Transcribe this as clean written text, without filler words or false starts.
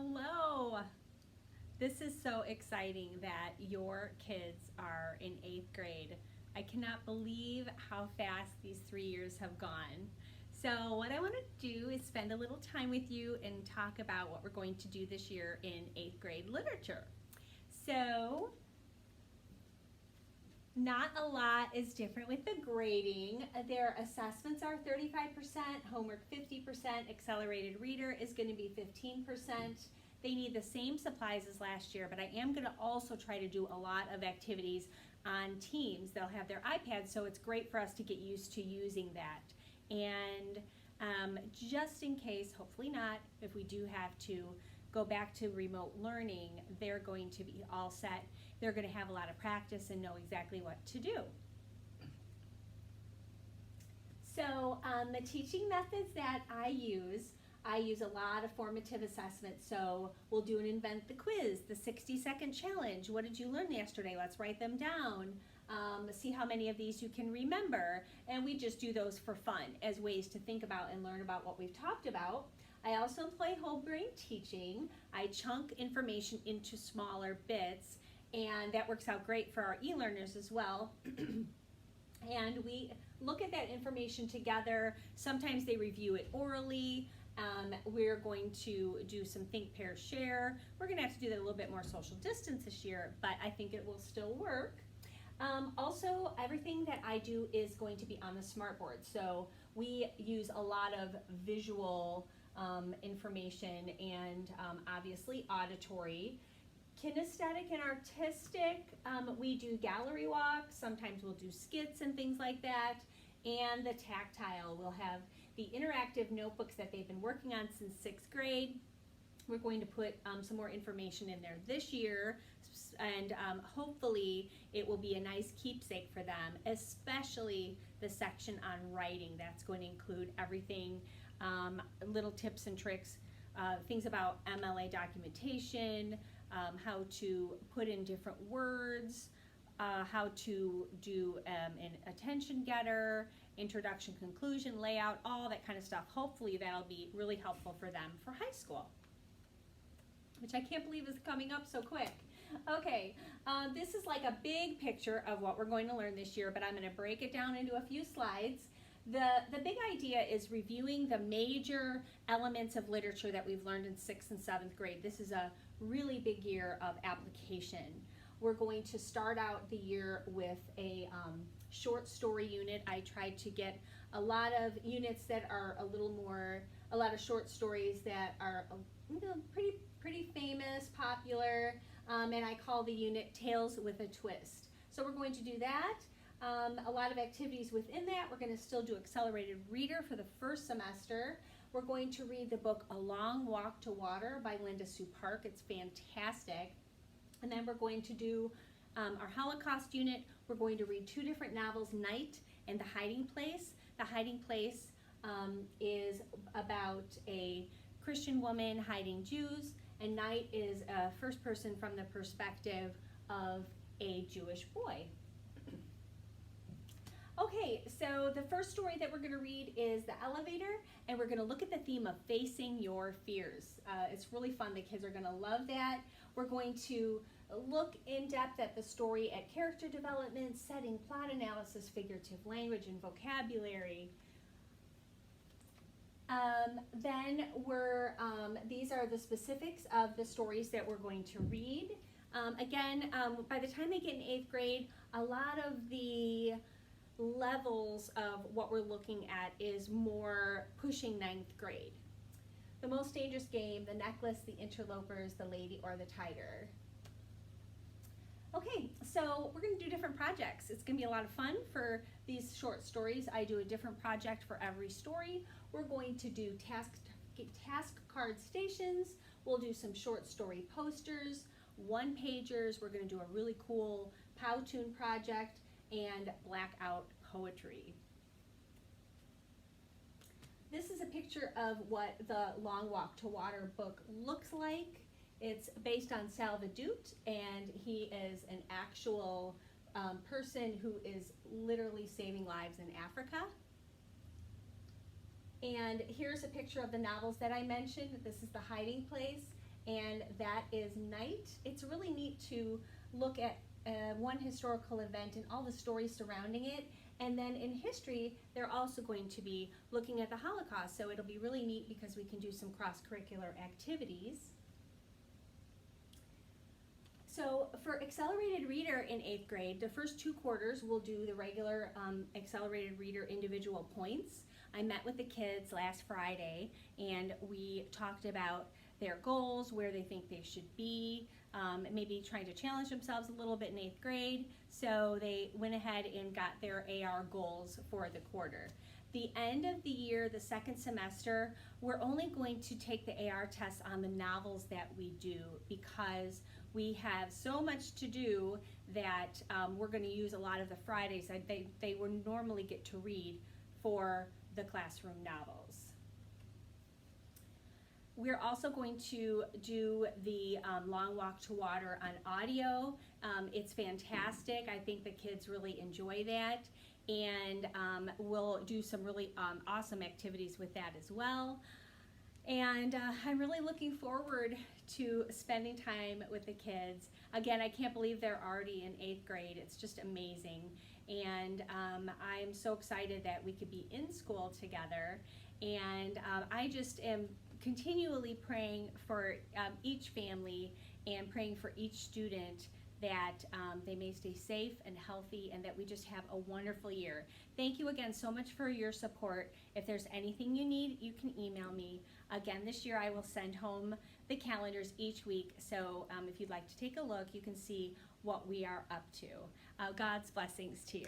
Hello. This is so exciting that your kids are in 8th grade. I cannot believe how fast these 3 years have gone. So what I want to do is spend a little time with you and talk about what we're going to do this year in 8th grade literature. So not a lot is different with the grading. Their assessments are 35%, homework 50%, accelerated reader is going to be 15%. They need the same supplies as last year, but I am going to also try to do a lot of activities on Teams. They'll have their iPads, so it's great for us to get used to using that. And just in case, hopefully not, if we do have to go back to remote learning, they're going to be all set. They're going to have a lot of practice and know exactly what to do. So the teaching methods that I use a lot of formative assessments. So we'll do an invent the quiz, the 60-second challenge. What did you learn yesterday? Let's write them down. See how many of these you can remember. And we just do those for fun as ways to think about and learn about what we've talked about. I also employ whole brain teaching. I chunk information into smaller bits, and that works out great for our e-learners as well. And we look at that information together. Sometimes they review it orally. We're going to do some think, pair, share. We're going to have to do that a little bit more social distance this year, but I think it will still work. Also, everything that I do is going to be on the smartboard. So we use a lot of visual information and obviously auditory. Kinesthetic and artistic, we do gallery walks. Sometimes we'll do skits and things like that. And the tactile, we'll have the interactive notebooks that they've been working on since 6th grade. We're going to put some more information in there this year, and hopefully it will be a nice keepsake for them, especially the section on writing. That's going to include everything, little tips and tricks, things about MLA documentation, how to put in different words, how to do an attention getter, introduction, conclusion, layout, all that kind of stuff. Hopefully that'll be really helpful for them for high school, which I can't believe is coming up so quick. Okay, this is like a big picture of what we're going to learn this year, but I'm going to break it down into a few slides. The big idea is reviewing the major elements of literature that we've learned in 6th and 7th grade. This is a really big year of application. We're going to start out the year with a short story unit. I tried to get a lot of units that are a lot of short stories that are pretty famous, popular, and I call the unit Tales with a Twist. So we're going to do that. A lot of activities within that. We're going to still do accelerated reader for the first semester. We're going to read the book A Long Walk to Water by Linda Sue Park. It's fantastic. And then we're going to do our Holocaust unit. We're going to read 2 different novels, Night and The Hiding Place. The Hiding Place is about a Christian woman hiding Jews, and Night is a first person from the perspective of a Jewish boy. Okay, so the first story that we're going to read is The Elevator, and we're going to look at the theme of facing your fears. It's really fun. The kids are going to love that. We're going to look in depth at the story, at character development, setting, plot analysis, figurative language, and vocabulary. Then these are the specifics of the stories that we're going to read. Again, by the time they get in 8th grade, a lot of the levels of what we're looking at is more pushing 9th grade. The Most Dangerous Game, The Necklace, The Interlopers, The Lady or the Tiger. Okay, so we're going to do different projects. It's going to be a lot of fun for these short stories. I do a different project for every story. We're going to do task card stations. We'll do some short story posters, 1-pagers. We're going to do a really cool Powtoon project and blackout poetry. This is a picture of what the Long Walk to Water book looks like. It's based on Salvadut, and he is an actual person who is literally saving lives in Africa. And here's a picture of the novels that I mentioned. This is The Hiding Place, and that is night. It's really neat to look at one historical event and all the stories surrounding it. And then in history, they're also going to be looking at the Holocaust. So it'll be really neat because we can do some cross-curricular activities. So for Accelerated Reader in 8th grade, the first 2 quarters we'll do the regular Accelerated Reader individual points. I met with the kids last Friday and we talked about their goals, where they think they should be, maybe trying to challenge themselves a little bit in 8th grade. So they went ahead and got their AR goals for the quarter. The end of the year, the second semester, we're only going to take the AR tests on the novels that we do because we have so much to do that we're going to use a lot of the Fridays that they would normally get to read for the classroom novels. We're also going to do the Long Walk to Water on audio. It's fantastic. I think the kids really enjoy that. And we'll do some really awesome activities with that as well. And I'm really looking forward to spending time with the kids. Again, I can't believe they're already in 8th grade. It's just amazing. And I'm so excited that we could be in school together. And I just am continually praying for each family and praying for each student that they may stay safe and healthy and that we just have a wonderful year. Thank you again so much for your support. If there's anything you need, you can email me. Again, this year I will send home the calendars each week, so if you'd like to take a look, you can see what we are up to. God's blessings to you.